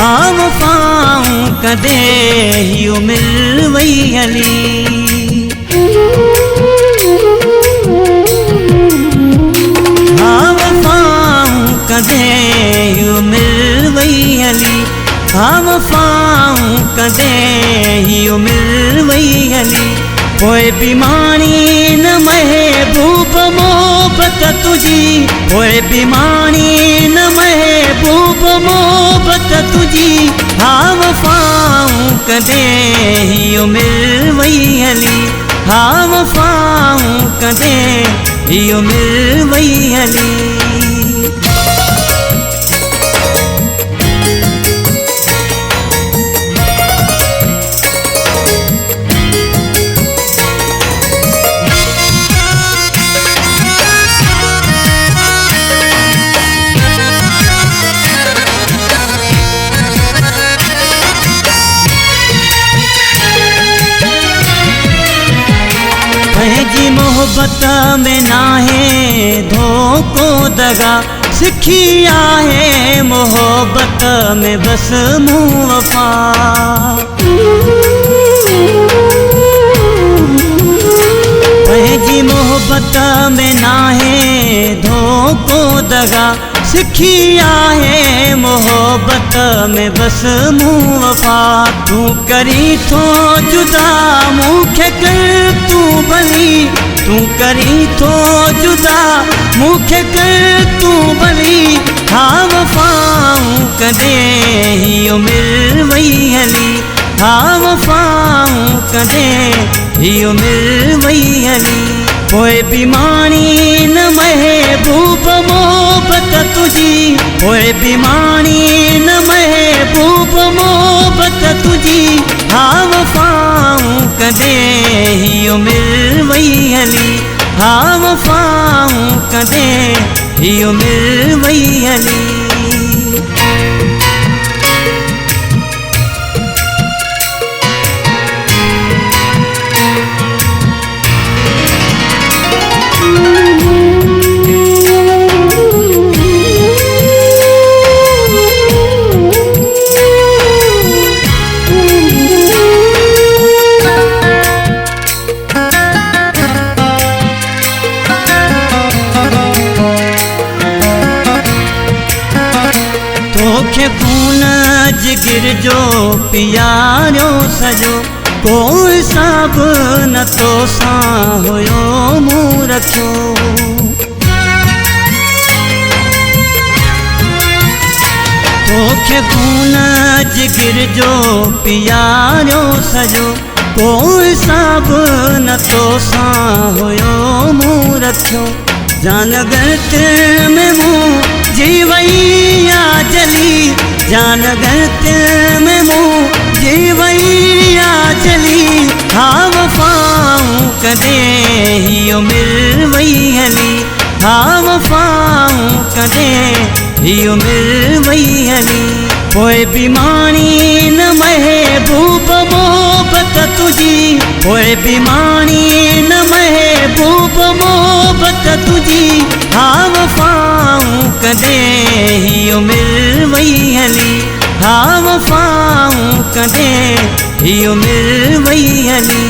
हाँ वफ़ाऊं कदे ही मिल वई हली। हाँ वफ़ाऊं कदे ही मिल वई हली। हाँ वफ़ाऊं कदे ही मिल वई हली। पोइ बीमारी न महबूब मोहब्बत तुझी। पोइ बीमारी न महबूब मोहब्बत तुझी। हाँ वफ़ाऊं कदे ही मिल वई हली। हाँ वफ़ाऊं कदे ही मिल वई हली। पंहिंजी मोहब्बत में नाहे धोखो दगा। सिखी आहे मोहब्बत में बस मूं वफ़ा। पंहिंजी मोहब्बत में नाहे धोखो दगा। सिखी आहे मोहब्बत में बस मूं वफ़ा। तू करी थो जुदा मूंखे कर तू भली। तू करी थो जुदा मूंखे कर तू भली। हाँ वफ़ाऊं कदे ही मिल वई हली। हाँ वफ़ाऊं कदे ही मिल वई हली। पोइ बीमारी न महबूब मोहब्बत तुझी। पोइ बीमारी न महबूब मोहब्बत तुझी। हाँ वफ़ाऊं कदे ही मिल वई हली। हाँ वफ़ाऊं कदे ही मिल वई हली। तोखे खून जिगर जो पियारो सजो। को हिसाब न तो सां हुयो मूं रखियो। तोखे खून जिगर जो पियारो सजो। को हिसाब न तो सां हुयो मूं रखियो। जान गर्त में मूं जी वई या जली। जान गर्त में मूं जी वई या जली। हाँ वफ़ाऊं कदे ही मिल वई हली। हाँ वफ़ाऊं कदे ही मिल वई हली। पोइ बीमारी न महबूब मोहब्बत तुझी। पोइ बीमारी न महबूब मोहब्बत तुझी। हाँ वफ़ाऊं कदे ही मिल वई हली। हाँ वफ़ाऊं कदे ही मिल वई हली।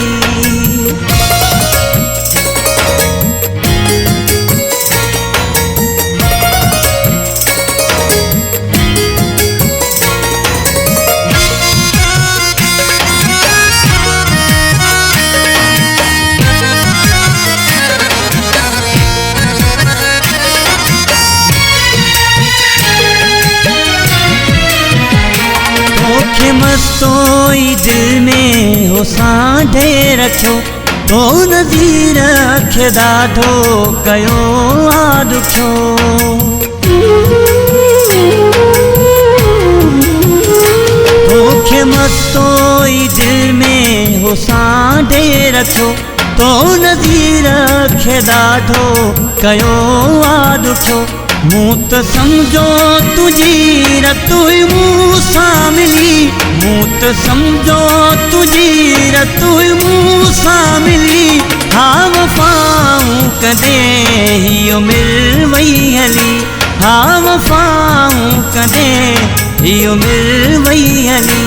मस्तोई दिल में हो सांढे रखियो। तो नज़ीर खे ॾाढो कयो आ ॾुखियो। तोखे मस्तोई दिल में हो सांढे रखियो। तो नज़ीर खे ॾाढो कयो आ ॾुखियो। मूं त सम्झो तुझी रत हुई मूं सां मिली। मूं त सम्झो तुझी रत हुई मूं सां मिली। हाँ वफ़ाऊं कदे ही मिल वई हली। हाँ वफ़ाऊं कदे ही उमिरि वई हली।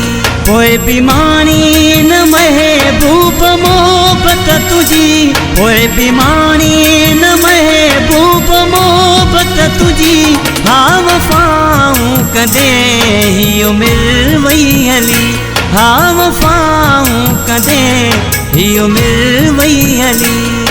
पोइ बीमारी न महबूब मोहबत तुझी, पोइ बीमारी न महबूब मोहबत तुझी, हा वफ़ाऊं कॾहिं ही उमिरि वई हली, हा वफ़ाऊं कॾहिं ही उमिरि वई हली।